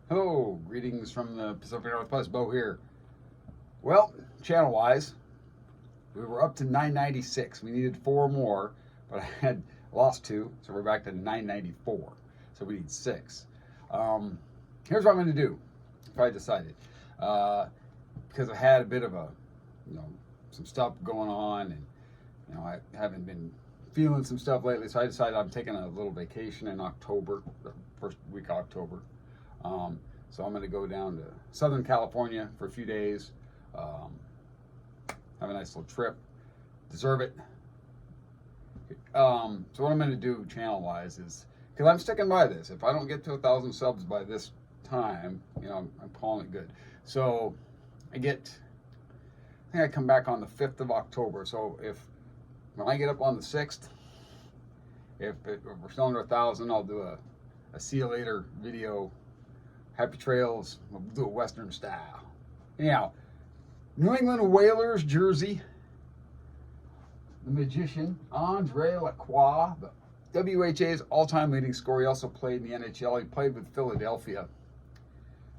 Hello, greetings from the Pacific Northwest. Bo here. Well, channel-wise, we were up to 996. We needed four more, but I had lost two, so we're back to 994. So we need six. Here's what I'm going to do. If I decided, because I had a bit of a, some stuff going on, and I haven't been feeling some stuff lately. So I decided I'm taking a little vacation in October, the first week of October. So I'm going to go down to Southern California for a few days, have a nice little trip, deserve it. So what I'm going to do channel-wise is, because I'm sticking by this, if I don't get to 1,000 subs by this time, I'm calling it good. So I think I come back on the 5th of October. So when I get up on the 6th, if we're still under 1,000, I'll do a see you later video. Happy trails. We'll do a Western style. Anyhow, New England Whalers jersey. The magician, Andre Lacroix, the WHA's all-time leading scorer. He also played in the NHL. He played with Philadelphia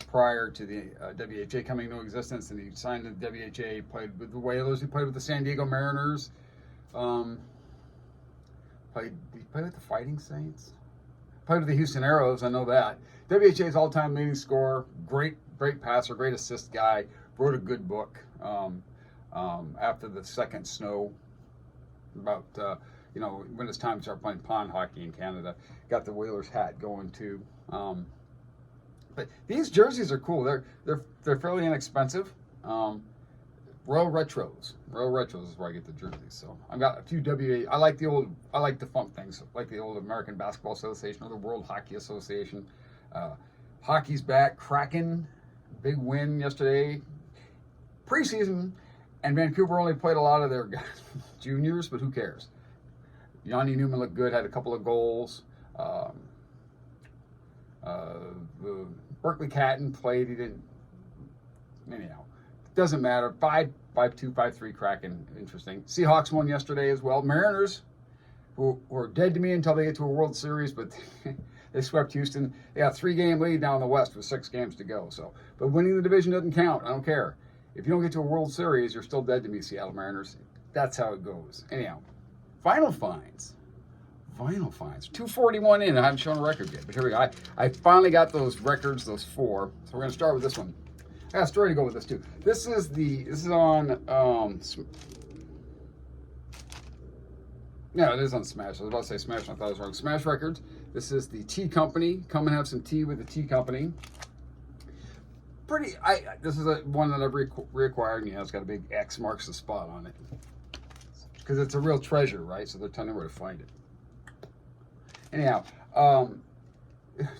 prior to the WHA coming into existence, and he signed to the WHA. He played with the Whalers. He played with the San Diego Mariners. He played with the Fighting Saints. Played with the Houston Aeros, I know that. WHA's all-time leading scorer, great passer, great assist guy. Wrote a good book after the second snow about when it's time to start playing pond hockey in Canada. Got the Whalers hat going too. But these jerseys are cool. They're fairly inexpensive. Royal Retros is where I get the jerseys. So I've got a few WA. I like the funk things, like the old American Basketball Association or the World Hockey Association. Hockey's back. Kraken, big win yesterday. Preseason, and Vancouver only played a lot of their guys, juniors, but who cares? Yanni Newman looked good, had a couple of goals. The Berkeley Catton played. He didn't. Anyhow. Doesn't matter. 5-2, 5-3 Kraken. Interesting. Seahawks won yesterday as well. Mariners, who were dead to me until they get to a World Series, but they swept Houston. They got a 3-game lead down the West with 6 games to go. But winning the division doesn't count. I don't care. If you don't get to a World Series, you're still dead to me, Seattle Mariners. That's how it goes. Anyhow, vinyl finds. 241 in. I haven't shown a record yet, but here we go. I finally got those records, those 4. So we're going to start with this one. I got a story to go with this too. This is on yeah, it is on Smash. I was about to say Smash, and I thought I was wrong. Smash Records. This is the Tea Company. Come and have some tea with the Tea Company. This is one that I've reacquired, and it's got a big X marks the spot on it because it's a real treasure, right? So they're telling me where to find it. Anyhow,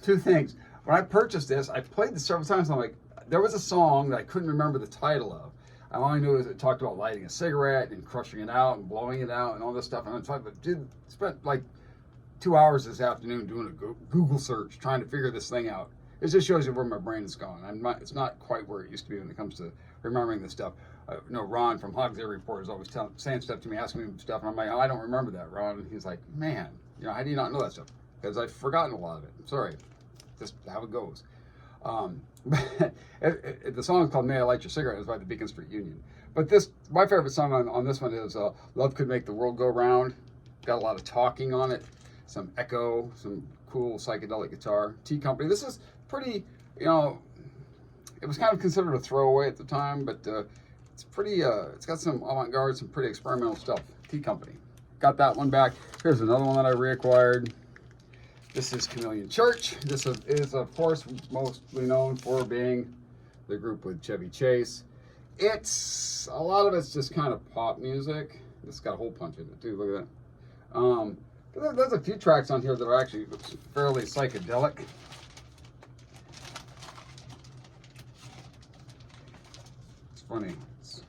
2 things. When I purchased this, I played this several times. And I'm like, there was a song that I couldn't remember the title of. All I knew is it talked about lighting a cigarette and crushing it out and blowing it out and all this stuff. And I spent like 2 hours this afternoon doing a Google search trying to figure this thing out. It just shows you where my brain is gone. It's not quite where it used to be when it comes to remembering this stuff. Ron from Hogs Air Report is always saying stuff to me, asking me stuff, and I'm like, oh, I don't remember that, Ron. And he's like, man, how do you not know that stuff? Because I've forgotten a lot of it. I'm sorry. Just how it goes. The song is called May I Light Your Cigarette. It's by the Beacon Street Union. But my favorite song on this one is Love Could Make the World Go Round. Got a lot of talking on it, some echo, some cool psychedelic guitar. Tea Company. This is pretty, it was kind of considered a throwaway at the time, but it's pretty, it's got some avant-garde, some pretty experimental stuff. Tea Company. Got that one back. Here's another one that I reacquired. This is Chameleon Church. This is, of course, mostly known for being the group with Chevy Chase. A lot of it's just kind of pop music. It's got a hole punch in it, too. Look at that. There's a few tracks on here that are actually fairly psychedelic. It's funny. It's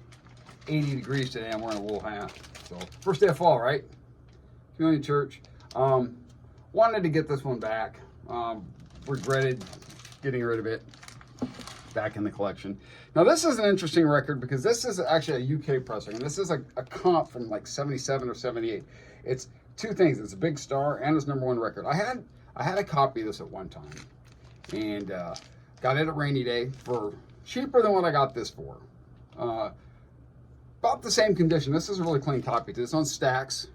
80 degrees today. I'm wearing a wool hat. So, first day of fall, right? Chameleon Church. Wanted to get this one back. Regretted getting rid of it. Back in the collection. Now this is an interesting record because this is actually a UK pressing, and this is a comp from like 77 or 78. It's 2 things. It's a big star and it's #1 record. I had a copy of this at one time, and Got it at Rainy Day for cheaper than what I got this for. About the same condition. This is a really clean copy. It's on Stax,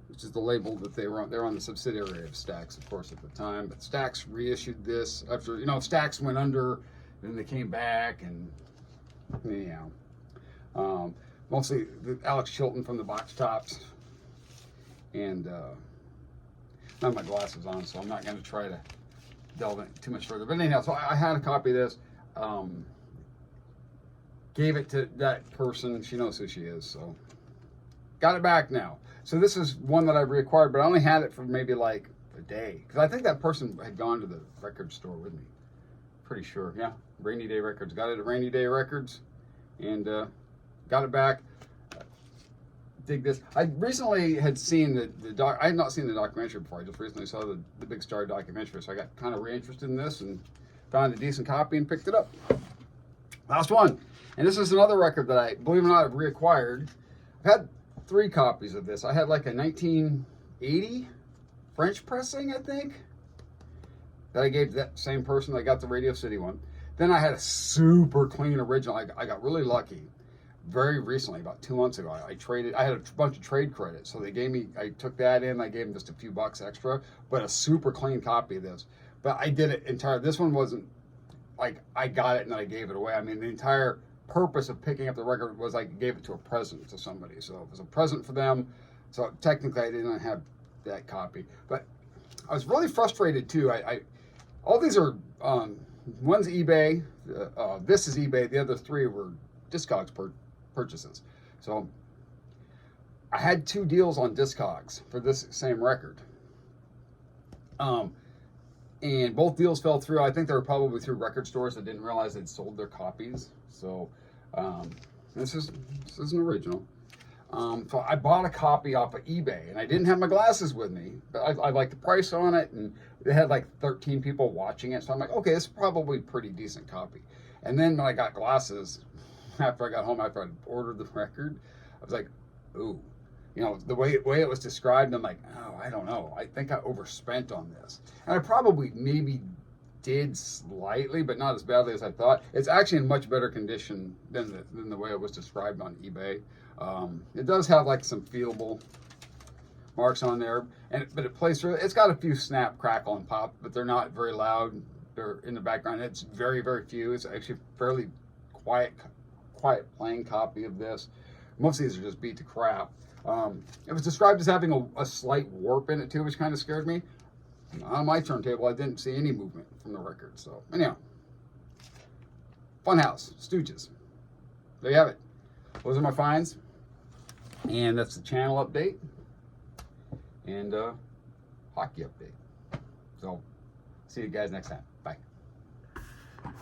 which is the label that they were on. They were on the subsidiary of Stax, of course, at the time. But Stax reissued this after, Stax went under, then they came back, and mostly Alex Chilton from the Box Tops. And I have my glasses on, so I'm not going to try to delve in too much further. But anyhow, so I had a copy of this. Gave it to that person. She knows who she is, so got it back now. So this is one that I reacquired, but I only had it for maybe like a day, because I think that person had gone to the record store with me. Pretty sure, yeah. Rainy Day Records. Got it at Rainy Day Records, and got it back. Dig this. I recently had seen the doc. I had not seen the documentary before. I just recently saw the Big Star documentary, so I got kind of reinterested in this and found a decent copy and picked it up. Last one. And this is another record that I, believe it or not, have reacquired. I've had 3 copies of this. I had like a 1980 French pressing, I think, that I gave to that same person that got the Radio City one. Then I had a super clean original. I got really lucky. Very recently, about 2 months ago, I had a bunch of trade credits. So they gave me, I took that in, I gave them just a few bucks extra, but a super clean copy of this. But I did it entirely. This one wasn't like I got it and then I gave it away. I mean, the entire purpose of picking up the record was I gave it to a present to somebody. So it was a present for them. So technically I didn't have that copy. But I was really frustrated too. All these are, one's eBay, this is eBay, the other 3 were Discogs purchases. So I had 2 deals on Discogs for this same record. And both deals fell through. I think they were probably through record stores that didn't realize they'd sold their copies. So this is an original. So I bought a copy off of eBay, and I didn't have my glasses with me, but I liked the price on it, and they had like 13 people watching it. So I'm like, okay, this is probably a pretty decent copy. And then when I got glasses, after I got home, after I ordered the record, I was like, ooh. The way it was described, I'm like, oh, I don't know. I think I overspent on this. And I probably maybe did slightly, but not as badly as I thought. It's actually in much better condition than the way it was described on eBay. It does have like some feelable marks on there, but it plays through. It's got a few snap, crackle, and pop, but they're not very loud. They're in the background. It's very, very few. It's actually a fairly quiet playing copy of this. Most of these are just beat to crap. It was described as having a slight warp in it too, which kind of scared me. On my turntable, I didn't see any movement from the record. So anyhow, Funhouse, Stooges. There you have it. Those are my finds. And that's the channel update and hockey update. So see you guys next time. Bye.